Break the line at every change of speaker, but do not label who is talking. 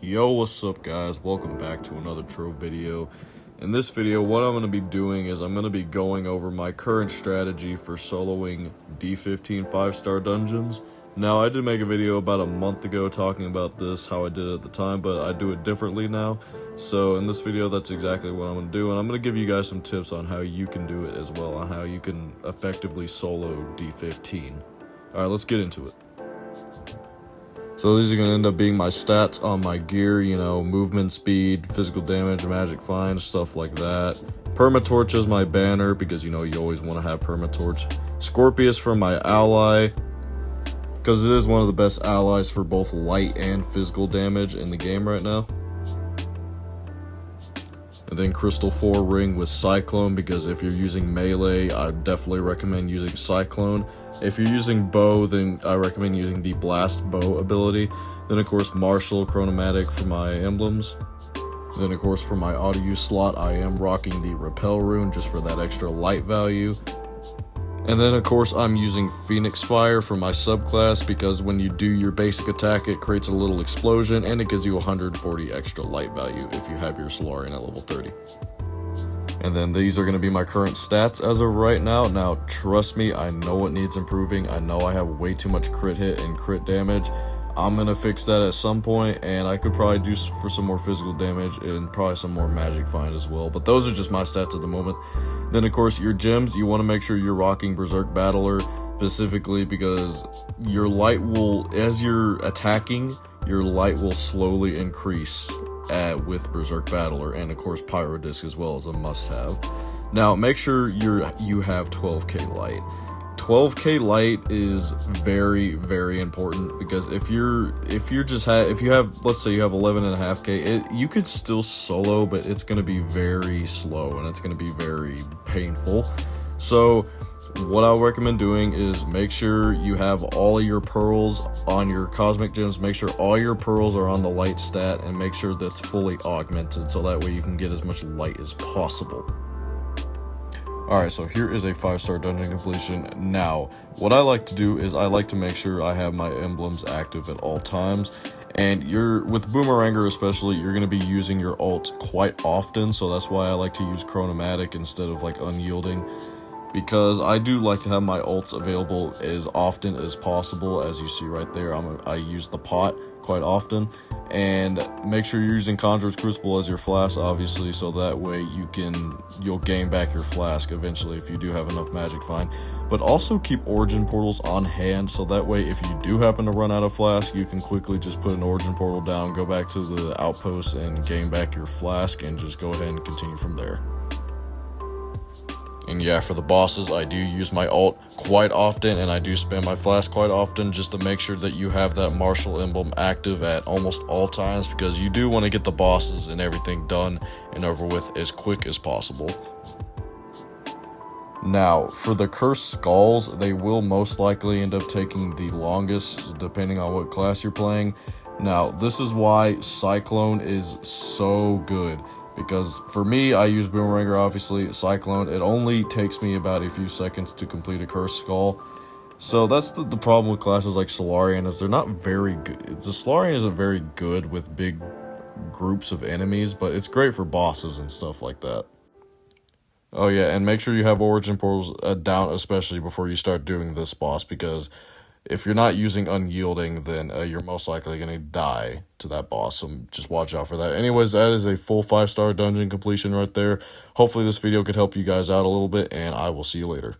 Yo, what's up guys? Welcome back to another Trove video. In this video, what I'm going to be doing is I'm going to be going over my current strategy for soloing D15 5-star dungeons. Now, I did make a video about a month ago talking about this, how I did it at the time, but I do it differently now. So in this video, that's exactly what I'm going to do, and I'm going to give you guys some tips on how you can do it as well, on how you can effectively solo D15. Alright, let's get into it. So these are going to end up being my stats on my gear, you know, movement speed, physical damage, magic find, stuff like that. Permatorch is my banner because, you know, you always want to have Permatorch. Scorpius for my ally, because it is one of the best allies for both light and physical damage in the game right now. And then Crystal 4 ring with Cyclone, because if you're using melee, I definitely recommend using Cyclone. If you're using bow, then I recommend using the Blast Bow ability. Then of course Martial, Chronomatic for my emblems. Then of course for my auto use slot, I am rocking the Repel rune just for that extra light value. And then of course I'm using Phoenix Fire for my subclass, because when you do your basic attack it creates a little explosion and it gives you 140 extra light value if you have your Solarian at level 30. And then these are going to be my current stats as of right now. Now trust me, I know it needs improving. I know I have way too much crit hit and crit damage. I'm going to fix that at some point, and I could probably do for some more physical damage and probably some more magic find as well. But those are just my stats at the moment. Then of course your gems, you want to make sure you're rocking Berserk Battler specifically, because your light will, as you're attacking, your light will slowly increase with Berserk Battler, and of course Pyro Disc as well is a must-have. Now make sure you have 12k light. 12k light is very important, because if you have, let's say you have 11.5k, you could still solo, but it's going to be very slow and it's going to be very painful. So what I recommend doing is make sure you have all of your pearls on your cosmic gems. Make sure all your pearls are on the light stat, and make sure that's fully augmented, so that way you can get as much light as possible. Alright, so here is a 5-star dungeon completion. Now, what I like to do is I like to make sure I have my emblems active at all times. And with Boomeranger especially, you're going to be using your ults quite often, so that's why I like to use Chronomatic instead of like Unyielding. Because I do like to have my ults available as often as possible. As you see right there, I use the pot quite often. And make sure you're using Conjurer's Crucible as your flask, obviously, so that way you'll gain back your flask eventually if you do have enough magic find. But also keep origin portals on hand, so that way if you do happen to run out of flask, you can quickly just put an origin portal down, go back to the outpost and gain back your flask, and just go ahead and continue from there. And yeah, for the bosses, I do use my ult quite often, and I do spam my flask quite often, just to make sure that you have that martial emblem active at almost all times, because you do want to get the bosses and everything done and over with as quick as possible. Now, for the cursed skulls, they will most likely end up taking the longest, depending on what class you're playing. Now, this is why Cyclone is so good. Because for me, I use Boomeranger, obviously. Cyclone, it only takes me about a few seconds to complete a Cursed Skull. So that's the problem with classes like Solarian, is they're not very good. The Solarian isn't very good with big groups of enemies, but it's great for bosses and stuff like that. Oh yeah, and make sure you have origin portals down, especially before you start doing this boss, because if you're not using Unyielding, then you're most likely going to die to that boss, so just watch out for that. Anyways, that is a full 5-star dungeon completion right there. Hopefully this video could help you guys out a little bit, and I will see you later.